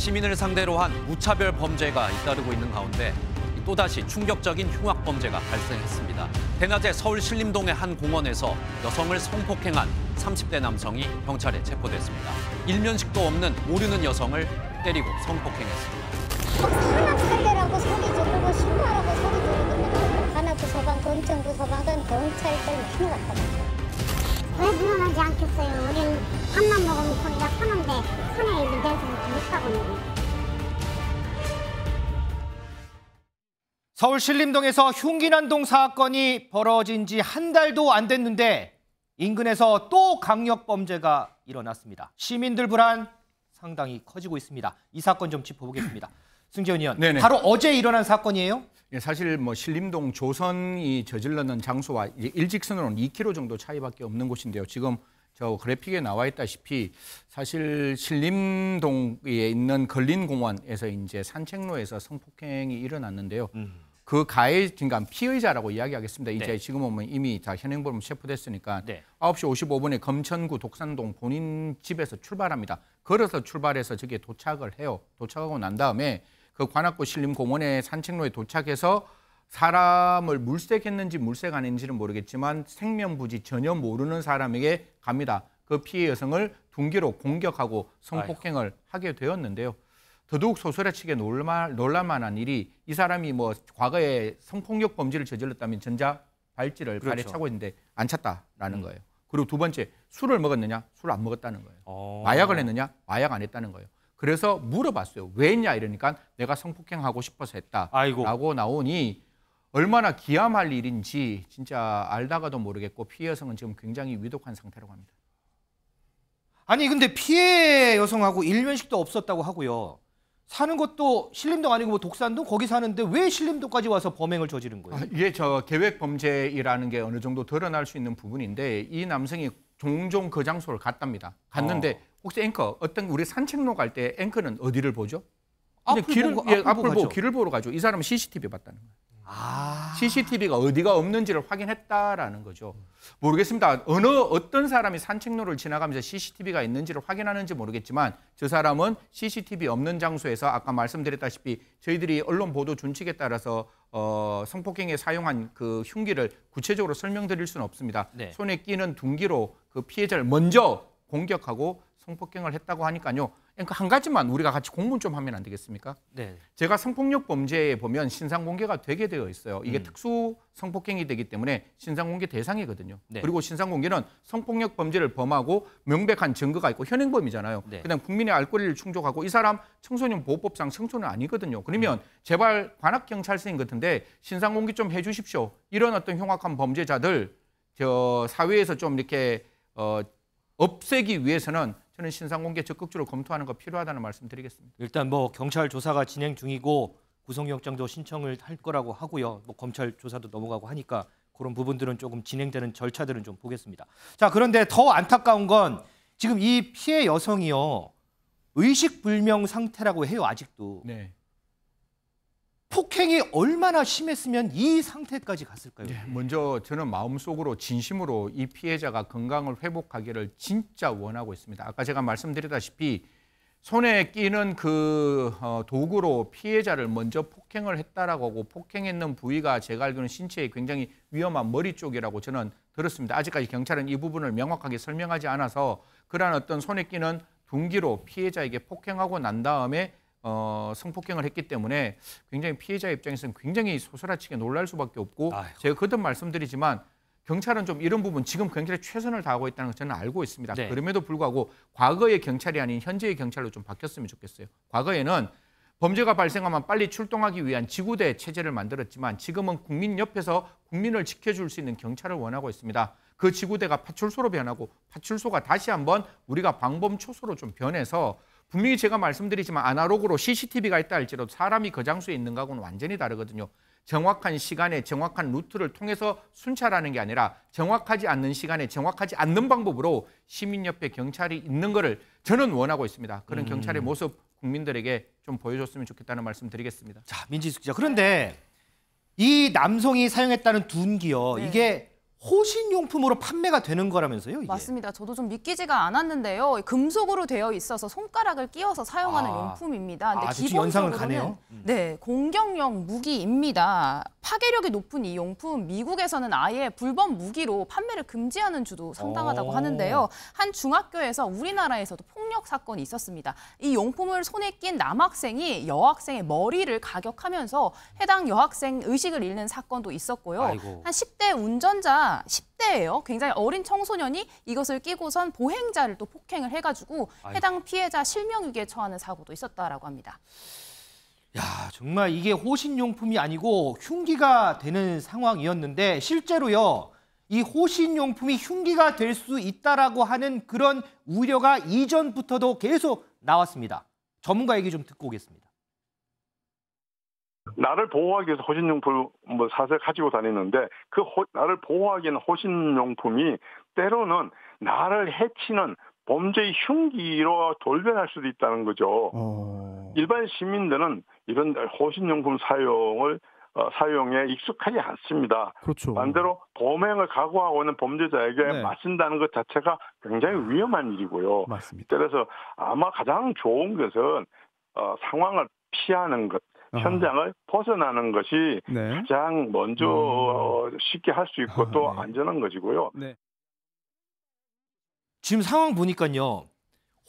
시민을 상대로 한 무차별 범죄가 잇따르고 있는 가운데 또다시 충격적인 흉악 범죄가 발생했습니다. 대낮에 서울 신림동의 한 공원에서 여성을 성폭행한 30대 남성이 경찰에 체포됐습니다. 일면식도 없는 모르는 여성을 때리고 성폭행했습니다. 산악 살려라고 소리 지르고 신고하라고 소리 지르고 관악구 소방, 검정구 소방은 경찰들 많이 왔다 갔어요. 왜 물러나지 않겠어요? 우리는 밥만 먹으면 우리가 사는데 산에 있는 데서 못 가고 있는. 서울 신림동에서 흉기난동 사건이 벌어진 지 한 달도 안 됐는데 인근에서 또 강력범죄가 일어났습니다. 시민들 불안 상당히 커지고 있습니다. 이 사건 좀 짚어보겠습니다. 승재원 의원, 네네. 바로 어제 일어난 사건이에요? 예, 사실 신림동 조선이 저질렀는 장소와 일직선으로는 2km 정도 차이밖에 없는 곳인데요. 지금 저 그래픽에 나와 있다시피 사실 신림동에 있는 걸린공원에서 이제 산책로에서 성폭행이 일어났는데요. 그 그러니까 피의자라고 이야기하겠습니다. 이제 네. 지금은 이미 다 현행범으로 체포됐으니까 네. 9시 55분에 검천구 독산동 본인 집에서 출발합니다. 걸어서 출발해서 저기에 도착을 해요. 도착하고 난 다음에 그 관악구 신림공원의 산책로에 도착해서 사람을 물색했는지 물색 안 했는지는 모르겠지만 생면부지 전혀 모르는 사람에게 갑니다. 그 피해 여성을 둔기로 공격하고 성폭행을 하게 되었는데요. 더더욱 소스라치게 놀랄만한 일이 이 사람이 과거에 성폭력 범죄를 저질렀다면 전자발찌를 발에 차고 있는데 안 찼다라는 거예요. 그리고 두 번째, 술을 먹었느냐? 술을 안 먹었다는 거예요. 마약을 했느냐? 마약 안 했다는 거예요. 그래서 물어봤어요. 왜 했냐? 이러니까 내가 성폭행하고 싶어서 했다라고 나오니 얼마나 기함할 일인지 진짜 알다가도 모르겠고 피해 여성은 지금 굉장히 위독한 상태라고 합니다. 아니 근데 피해 여성하고 일면식도 없었다고 하고요. 사는 것도 신림동 아니고 독산동 거기 사는데 왜 신림동까지 와서 범행을 저지른 거예요? 이게 계획 범죄라는 게 어느 정도 드러날 수 있는 부분인데 이 남성이 종종 그 장소를 갔는데 혹시 우리 산책로 갈 때 앵커는 어디를 보죠? 앞을 보고 길을 보러 가죠. 이 사람은 CCTV 봤다는 거예요. CCTV가 어디가 없는지를 확인했다라는 거죠. 모르겠습니다. 어떤 사람이 산책로를 지나가면서 CCTV가 있는지를 확인하는지 모르겠지만 저 사람은 CCTV 없는 장소에서 아까 말씀드렸다시피 저희들이 언론 보도 준칙에 따라서 성폭행에 사용한 그 흉기를 구체적으로 설명드릴 수는 없습니다. 네. 손에 끼는 둔기로 그 피해자를 먼저 공격하고 성폭행을 했다고 하니까요. 그러니까 한 가지만 우리가 같이 공부 좀 하면 안 되겠습니까? 네. 제가 성폭력 범죄에 보면 신상공개가 되게 되어 있어요. 이게 특수 성폭행이 되기 때문에 신상공개 대상이거든요. 네. 그리고 신상공개는 성폭력 범죄를 범하고 명백한 증거가 있고 현행범이잖아요. 네. 그냥 국민의 알 권리를 충족하고 이 사람 청소년 보호법상 청소년 아니거든요. 그러면 제발 관악경찰서인 같은데 신상공개 좀 해주십시오. 이런 어떤 흉악한 범죄자들 사회에서 좀 이렇게 없애기 위해서는 저는 신상공개 적극적으로 검토하는 거 필요하다는 말씀 드리겠습니다. 일단 경찰 조사가 진행 중이고 구속영장도 신청을 할 거라고 하고요. 검찰 조사도 넘어가고 하니까 그런 부분들은 조금 진행되는 절차들은 좀 보겠습니다. 자, 그런데 더 안타까운 건 지금 이 피해 여성이요. 의식불명 상태라고 해요, 아직도. 네. 폭행이 얼마나 심했으면 이 상태까지 갔을까요? 네, 먼저 저는 마음속으로 진심으로 이 피해자가 건강을 회복하기를 진짜 원하고 있습니다. 아까 제가 말씀드렸다시피 손에 끼는 그 도구로 피해자를 먼저 폭행을 했다라고 하고 폭행했는 부위가 제가 알기로는 신체에 굉장히 위험한 머리 쪽이라고 저는 들었습니다. 아직까지 경찰은 이 부분을 명확하게 설명하지 않아서 그러한 어떤 손에 끼는 둔기로 피해자에게 폭행하고 난 다음에 성폭행을 했기 때문에 굉장히 피해자 입장에서는 굉장히 소스라치게 놀랄 수밖에 없고 제가 거듭 말씀드리지만 경찰은 좀 이런 부분 지금 경찰이 최선을 다하고 있다는 걸 저는 알고 있습니다. 네. 그럼에도 불구하고 과거의 경찰이 아닌 현재의 경찰로 좀 바뀌었으면 좋겠어요. 과거에는 범죄가 발생하면 빨리 출동하기 위한 지구대 체제를 만들었지만 지금은 국민 옆에서 국민을 지켜줄 수 있는 경찰을 원하고 있습니다. 그 지구대가 파출소로 변하고 파출소가 다시 한번 우리가 방범초소로 좀 변해서 분명히 제가 말씀드리지만 아날로그로 CCTV가 있다 할지라도 사람이 그 장소에 있는 거하고는 완전히 다르거든요. 정확한 시간에 정확한 루트를 통해서 순찰하는 게 아니라 정확하지 않는 시간에 정확하지 않는 방법으로 시민 옆에 경찰이 있는 거를 저는 원하고 있습니다. 그런 경찰의 모습 국민들에게 좀 보여줬으면 좋겠다는 말씀 드리겠습니다. 자, 민지숙 기자. 그런데 이 남성이 사용했다는 둔기요. 네. 이게 호신용품으로 판매가 되는 거라면서요, 이게? 맞습니다. 저도 좀 믿기지가 않았는데요. 금속으로 되어 있어서 손가락을 끼워서 사용하는 아. 용품입니다. 근데 아주 연상은 가네요. 네, 공격용 무기입니다. 파괴력이 높은 이 용품, 미국에서는 아예 불법 무기로 판매를 금지하는 주도 상당하다고 하는데요. 한 중학교에서 우리나라에서도 폭력 사건이 있었습니다. 이 용품을 손에 낀 남학생이 여학생의 머리를 가격하면서 해당 여학생 의식을 잃는 사건도 있었고요. 아이고. 한 10대 운전자, 10대예요. 굉장히 어린 청소년이 이것을 끼고선 보행자를 또 폭행을 해가지고 해당 피해자 실명위기에 처하는 사고도 있었다라고 합니다. 야, 정말 이게 호신용품이 아니고 흉기가 되는 상황이었는데 실제로요. 이 호신용품이 흉기가 될 수 있다라고 하는 그런 우려가 이전부터도 계속 나왔습니다. 전문가 얘기 좀 듣고 오겠습니다. 나를 보호하기 위해서 호신용품 사서 가지고 다니는데 그 나를 보호하기 위한 호신용품이 때로는 나를 해치는 범죄의 흉기로 돌변할 수도 있다는 거죠. 일반 시민들은 이런 호신용품 사용에 익숙하지 않습니다. 그렇죠. 반대로 범행을 각오하고 있는 범죄자에게 맞선다는 것 자체가 굉장히 위험한 일이고요. 맞습니다. 그래서 아마 가장 좋은 것은 상황을 피하는 것, 현장을 벗어나는 것이 가장 먼저 쉽게 할 수 있고 또 안전한 것이고요. 네. 지금 상황 보니까요.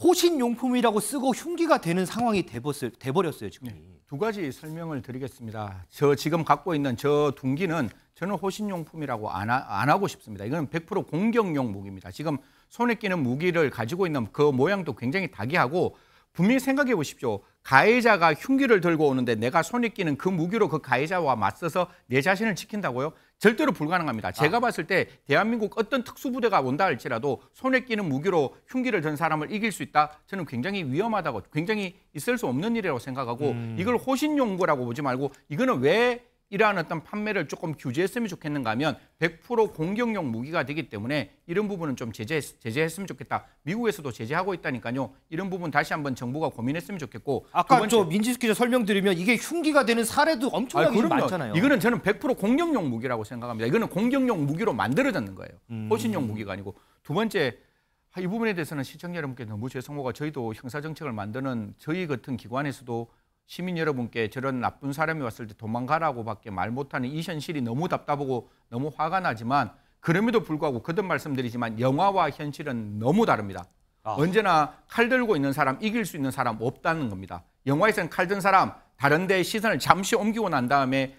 호신용품이라고 쓰고 흉기가 되는 상황이 돼버렸어요, 지금. 두 가지 설명을 드리겠습니다. 저 지금 갖고 있는 저 둔기는 저는 호신용품이라고 안 하고 싶습니다. 이건 100% 공격용 무기입니다. 지금 손에 끼는 무기를 가지고 있는 그 모양도 굉장히 다기하고 분명히 생각해 보십시오. 가해자가 흉기를 들고 오는데 내가 손에 끼는 그 무기로 그 가해자와 맞서서 내 자신을 지킨다고요? 절대로 불가능합니다. 제가 봤을 때 대한민국 어떤 특수부대가 온다 할지라도 손에 끼는 무기로 흉기를 든 사람을 이길 수 있다? 저는 굉장히 위험하다고, 굉장히 있을 수 없는 일이라고 생각하고 이걸 호신용구라고 보지 말고 이거는 왜 이러한 어떤 판매를 조금 규제했으면 좋겠는가 하면 100% 공격용 무기가 되기 때문에 이런 부분은 좀 제재했으면 좋겠다. 미국에서도 제재하고 있다니까요. 이런 부분 다시 한번 정부가 고민했으면 좋겠고. 아까 저 민지수 기자 설명드리면 이게 흉기가 되는 사례도 엄청나게 많잖아요. 이거는 저는 100% 공격용 무기라고 생각합니다. 이거는 공격용 무기로 만들어졌는 거예요. 호신용 무기가 아니고. 두 번째, 이 부분에 대해서는 시청자 여러분께 너무 죄송하고 저희도 형사정책을 만드는 저희 같은 기관에서도 시민 여러분께 저런 나쁜 사람이 왔을 때 도망가라고밖에 말 못하는 이 현실이 너무 답답하고 너무 화가 나지만 그럼에도 불구하고 거듭 말씀드리지만 영화와 현실은 너무 다릅니다. 언제나 칼 들고 있는 사람, 이길 수 있는 사람 없다는 겁니다. 영화에서는 칼 든 사람 다른 데 시선을 잠시 옮기고 난 다음에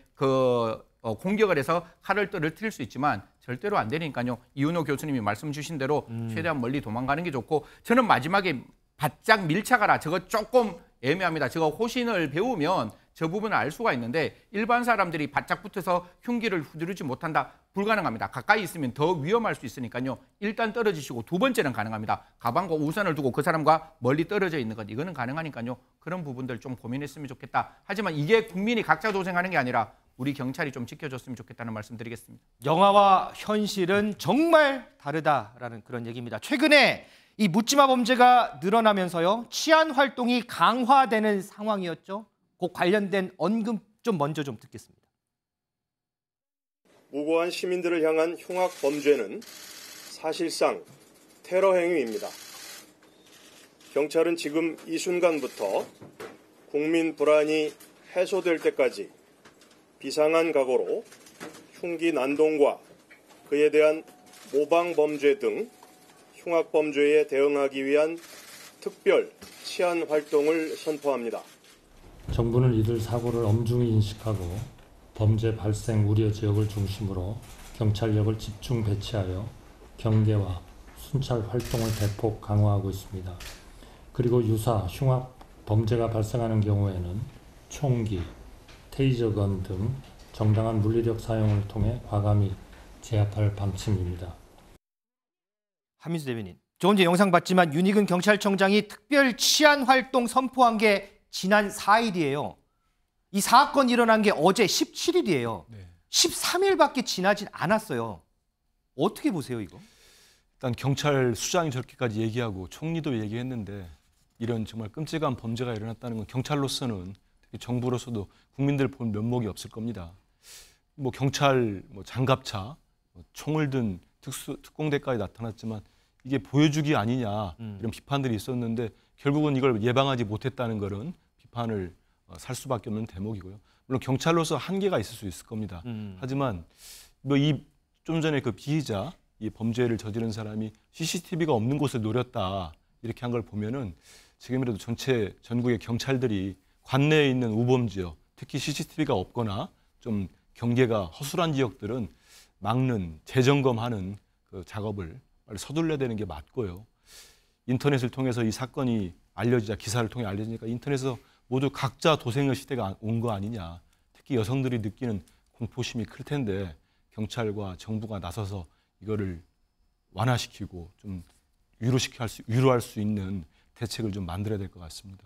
공격을 해서 칼을 떨어뜨릴 수 있지만 절대로 안 되니까요. 이은호 교수님이 말씀 주신 대로 최대한 멀리 도망가는 게 좋고 저는 마지막에 바짝 밀착하라. 저거 조금 애매합니다. 저거 호신을 배우면 저 부분을 알 수가 있는데 일반 사람들이 바짝 붙어서 흉기를 휘두르지 못한다. 불가능합니다. 가까이 있으면 더 위험할 수 있으니까요. 일단 떨어지시고 두 번째는 가능합니다. 가방과 우산을 두고 그 사람과 멀리 떨어져 있는 것. 이거는 가능하니까요. 그런 부분들 좀 고민했으면 좋겠다. 하지만 이게 국민이 각자 도생하는 게 아니라 우리 경찰이 좀 지켜줬으면 좋겠다는 말씀 드리겠습니다. 영화와 현실은 정말 다르다라는 그런 얘기입니다. 최근에 이 묻지마 범죄가 늘어나면서요. 치안 활동이 강화되는 상황이었죠. 그 관련된 언급 좀 먼저 좀 듣겠습니다. 무고한 시민들을 향한 흉악 범죄는 사실상 테러 행위입니다. 경찰은 지금 이 순간부터 국민 불안이 해소될 때까지 비상한 각오로 흉기 난동과 그에 대한 모방 범죄 등 흉악 범죄에 대응하기 위한 특별 치안 활동을 선포합니다. 정부는 이들 사고를 엄중히 인식하고 범죄 발생 우려 지역을 중심으로 경찰력을 집중 배치하여 경계와 순찰 활동을 대폭 강화하고 있습니다. 그리고 유사 흉악 범죄가 발생하는 경우에는 총기, 테이저건 등 정당한 물리력 사용을 통해 과감히 제압할 방침입니다. 한민수 대변인, 저 언제 영상 봤지만 윤익은 경찰청장이 특별 치안 활동 선포한 게 지난 4일이에요. 이 사건 일어난 게 어제 17일이에요. 13일밖에 지나진 않았어요. 어떻게 보세요, 이거? 일단 경찰 수장이 저렇게까지 얘기하고 총리도 얘기했는데 이런 정말 끔찍한 범죄가 일어났다는 건 경찰로서는 특히 정부로서도 국민들 볼 면목이 없을 겁니다. 뭐 경찰 장갑차 총을 든 특공대까지 나타났지만 이게 보여주기 아니냐 이런 비판들이 있었는데 결국은 이걸 예방하지 못했다는 것은 비판을 살 수밖에 없는 대목이고요. 물론 경찰로서 한계가 있을 수 있을 겁니다. 하지만 뭐 좀 전에 그 피의자 이 범죄를 저지른 사람이 CCTV가 없는 곳을 노렸다 이렇게 한 걸 보면은 지금이라도 전체 전국의 경찰들이 관내에 있는 우범 지역, 특히 CCTV가 없거나 좀 경계가 허술한 지역들은 막는 재점검하는 그 작업을 빨리 서둘러야 되는 게 맞고요. 인터넷을 통해서 이 사건이 알려지자 기사를 통해 알려지니까 인터넷에서 모두 각자 도생의 시대가 온 거 아니냐. 특히 여성들이 느끼는 공포심이 클 텐데 경찰과 정부가 나서서 이거를 완화시키고 좀 위로할 수 있는 대책을 좀 만들어야 될 것 같습니다.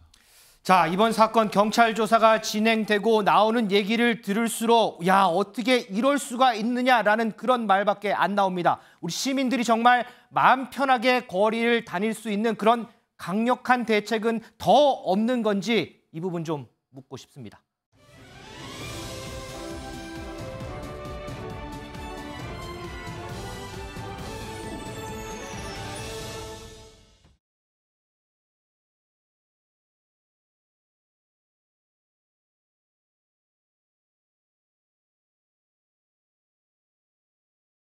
자, 이번 사건 경찰 조사가 진행되고 나오는 얘기를 들을수록 야, 어떻게 이럴 수가 있느냐라는 그런 말밖에 안 나옵니다. 우리 시민들이 정말 마음 편하게 거리를 다닐 수 있는 그런 강력한 대책은 더 없는 건지 이 부분 좀 묻고 싶습니다.